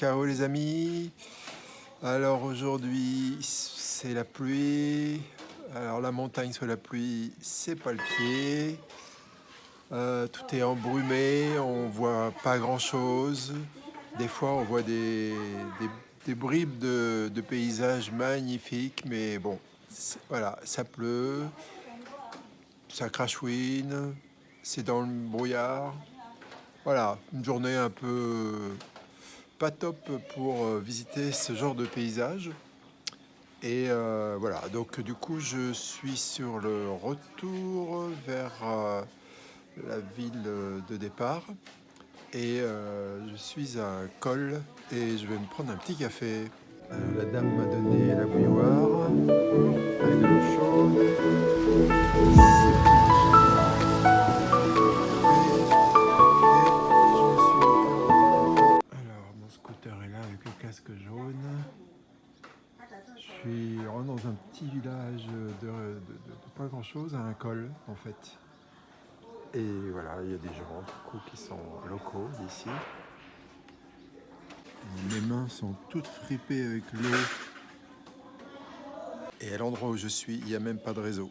Ciao les amis. Alors aujourd'hui c'est la pluie. Alors la montagne sous la pluie, c'est pas le pied. Tout est embrumé, on voit pas grand chose. Des fois on voit des bribes de paysages magnifiques, mais bon, voilà, ça pleut, ça crachouine, c'est dans le brouillard. Voilà, une journée un peu pas top pour visiter ce genre de paysage. Et voilà, donc du coup je suis sur le retour vers la ville de départ et je suis à un col et je vais me prendre un petit café. La dame m'a donné la bouilloire avec de l'eau chaude, ces petits alors, mon scooter est là avec le casque jaune. Je rentre dans un petit village de pas grand chose, à un col en fait. Et voilà, il y a des gens du coup, qui sont locaux d'ici. Mes mains sont toutes fripées avec l'eau. Et à l'endroit où je suis, il n'y a même pas de réseau.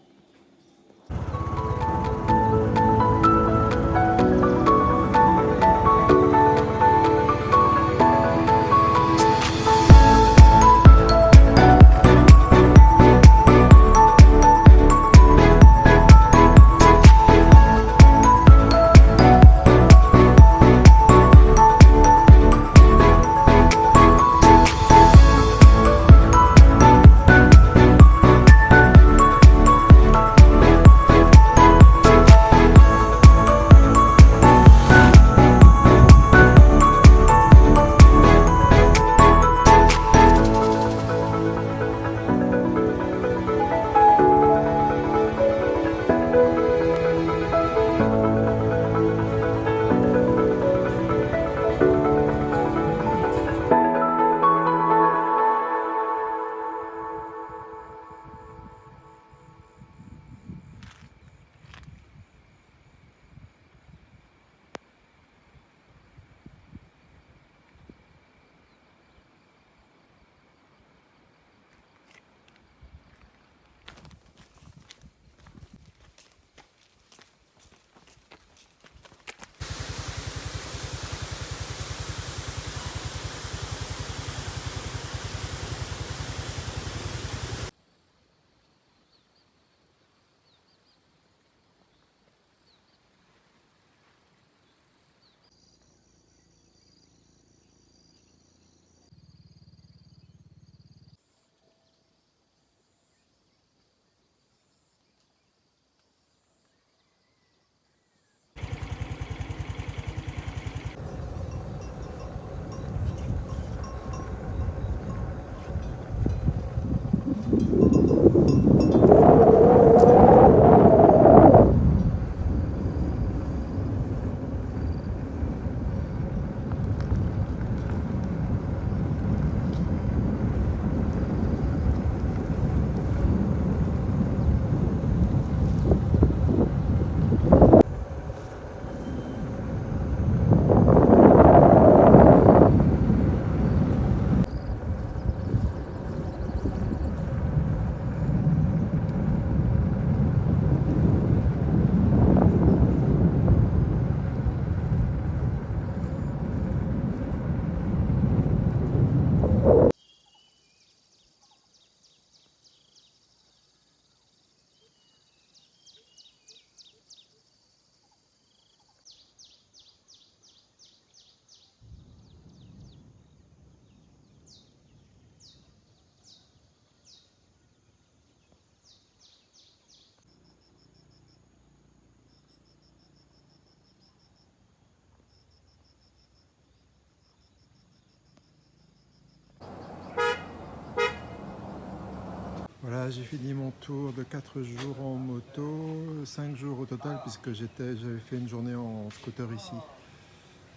Voilà, j'ai fini mon tour de 4 jours en moto, 5 jours au total puisque j'avais fait une journée en scooter ici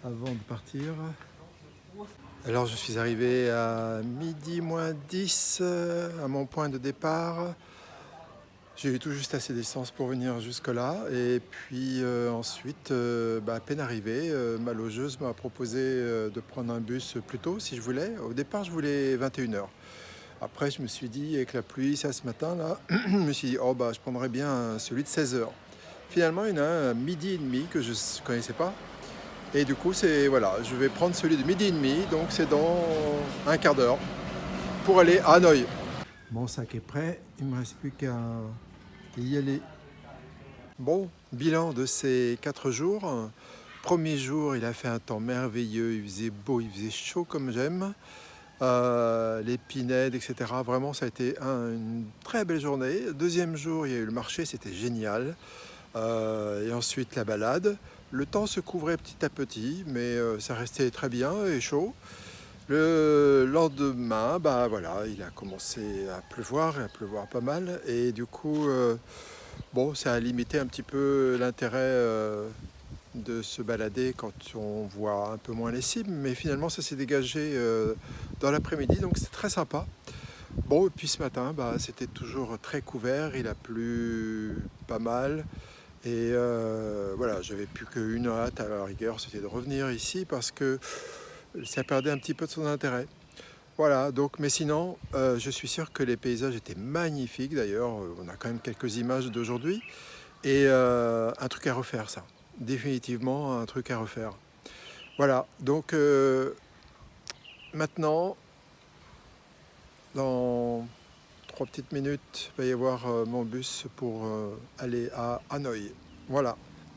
avant de partir. Alors je suis arrivé à midi moins 10 à mon point de départ. J'ai eu tout juste assez d'essence pour venir jusque-là. Et puis ensuite, à peine arrivé, ma logeuse m'a proposé de prendre un bus plus tôt si je voulais. Au départ, je voulais 21h. Après, je me suis dit, avec la pluie, ça ce matin, là, je me suis dit, oh je prendrais bien celui de 16h. Finalement, il y en a un à midi et demi que je ne connaissais pas. Et du coup, voilà, je vais prendre celui de midi et demi, donc c'est dans un quart d'heure pour aller à Hanoï. Mon sac est prêt, il ne me reste plus qu'à y aller. Bon, bilan de ces 4 jours. Premier jour, il a fait un temps merveilleux, il faisait beau, il faisait chaud comme j'aime. Les pinèdes, etc. Vraiment, ça a été une très belle journée. Deuxième jour, il y a eu le marché, c'était génial. Et ensuite, la balade. Le temps se couvrait petit à petit, mais ça restait très bien et chaud. Le lendemain, voilà, il a commencé à pleuvoir pas mal. Et du coup, ça a limité un petit peu l'intérêt de se balader quand on voit un peu moins les cimes, mais finalement ça s'est dégagé dans l'après-midi, donc c'est très sympa. Bon, et puis ce matin, c'était toujours très couvert, il a plu pas mal, et voilà, j'avais plus qu'une hâte à la rigueur, c'était de revenir ici parce que ça perdait un petit peu de son intérêt. Voilà, donc, mais sinon, je suis sûr que les paysages étaient magnifiques. D'ailleurs, on a quand même quelques images d'aujourd'hui. Et un truc à refaire, ça. Définitivement, un truc à refaire. Voilà, donc maintenant, dans 3 petites minutes, il va y avoir mon bus pour aller à Hanoï. Voilà,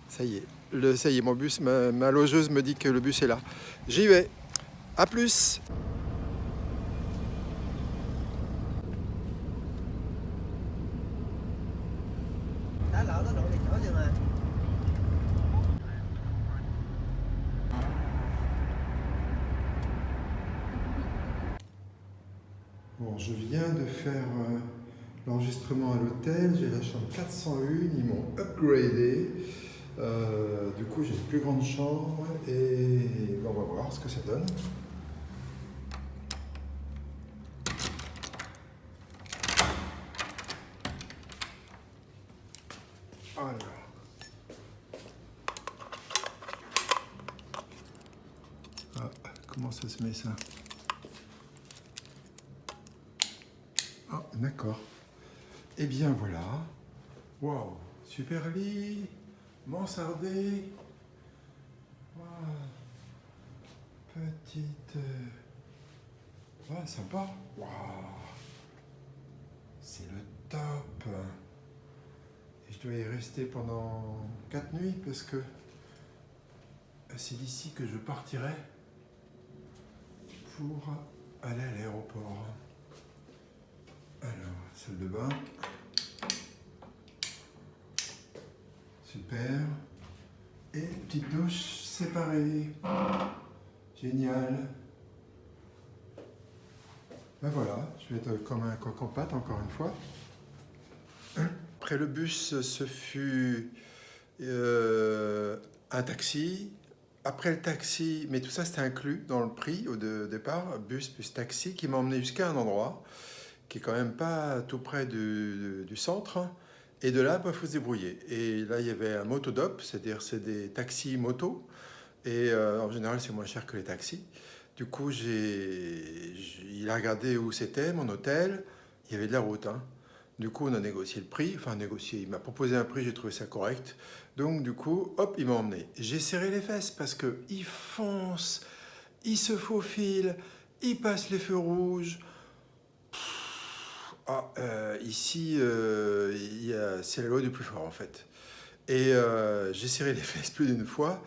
ça y est. Ça y est, mon bus, ma logeuse me dit que le bus est là. J'y vais. À plus! Bon, je viens de faire l'enregistrement à l'hôtel, j'ai la chambre 401, ils m'ont upgradé. Du coup, j'ai une plus grande chambre et on va voir ce que ça donne. Alors. Comment ça se met ça? Ah, d'accord. Et bien voilà. Waouh, super lit, mansardé. Wow. Petite. Sympa. Waouh. C'est le top. Et je dois y rester pendant 4 nuits parce que c'est d'ici que je partirai pour aller à l'aéroport. Alors, salle de bain. Super. Et petite douche séparée. Génial. Voilà, je vais être comme un coq en pâte encore une fois. Après le bus, ce fut un taxi. Après le taxi, mais tout ça c'était inclus dans le prix au départ, bus plus taxi, qui m'a emmené jusqu'à un endroit qui est quand même pas tout près du centre. Et de là, il faut se débrouiller. Et là, il y avait un motodop, c'est-à-dire c'est des taxis moto. Et en général, c'est moins cher que les taxis. Du coup, il a regardé où c'était, mon hôtel. Il y avait de la route, hein. Du coup, on a négocié le prix. Enfin, négocié. Il m'a proposé un prix, j'ai trouvé ça correct. Donc, du coup, hop, il m'a emmené. J'ai serré les fesses parce qu'il fonce, il se faufile, il passe les feux rouges. Ici, c'est la loi du plus fort, en fait. Et j'ai serré les fesses plus d'une fois.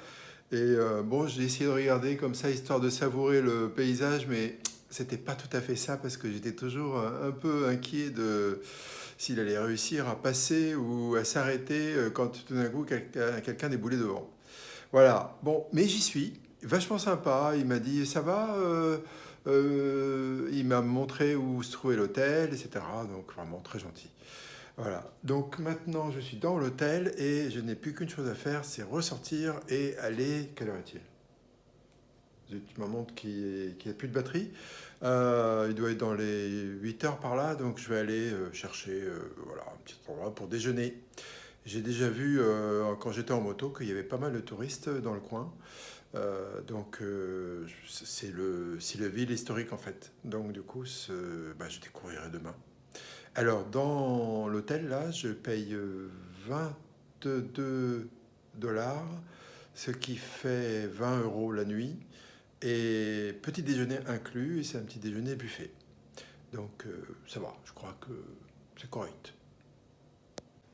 Et j'ai essayé de regarder comme ça, histoire de savourer le paysage, mais c'était pas tout à fait ça, parce que j'étais toujours un peu inquiet de s'il allait réussir à passer ou à s'arrêter quand tout d'un coup quelqu'un déboulait devant. Voilà, bon, mais j'y suis, vachement sympa, il m'a dit ça va, il m'a montré où se trouvait l'hôtel, etc. Donc vraiment très gentil. Voilà, donc maintenant je suis dans l'hôtel et je n'ai plus qu'une chose à faire, c'est ressortir et aller... Quelle heure est-il? Tu me montres qu'il n'y a plus de batterie. Il doit être dans les 8 heures par là, donc je vais aller chercher voilà, un petit endroit pour déjeuner. J'ai déjà vu quand j'étais en moto qu'il y avait pas mal de touristes dans le coin. Donc c'est le ville historique en fait. Donc du coup, je découvrirai demain. Alors dans l'hôtel là, je paye 22 $, ce qui fait 20 € la nuit. Et petit déjeuner inclus, et c'est un petit déjeuner buffet. Donc ça va, je crois que c'est correct.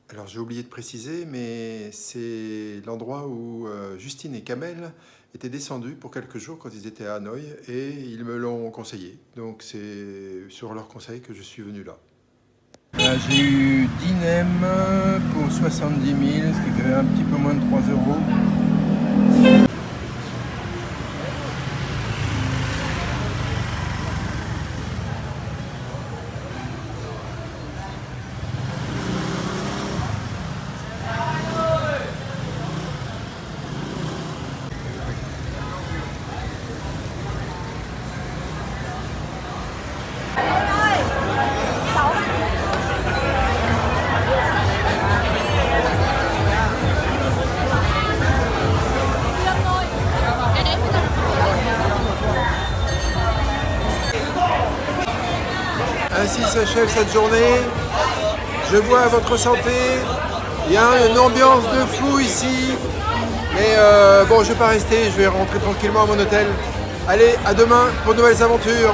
Alors j'ai oublié de préciser, mais c'est l'endroit où Justine et Kamel étaient descendus pour quelques jours quand ils étaient à Hanoï, et ils me l'ont conseillé. Donc c'est sur leur conseil que je suis venu là. Là, j'ai eu 10 nems pour 70 000, ce qui fait un petit peu moins de 3 €. Ainsi s'achève cette journée. Je vois à votre santé. Il y a une ambiance de fou ici. Mais bon, je ne vais pas rester. Je vais rentrer tranquillement à mon hôtel. Allez, à demain pour de nouvelles aventures.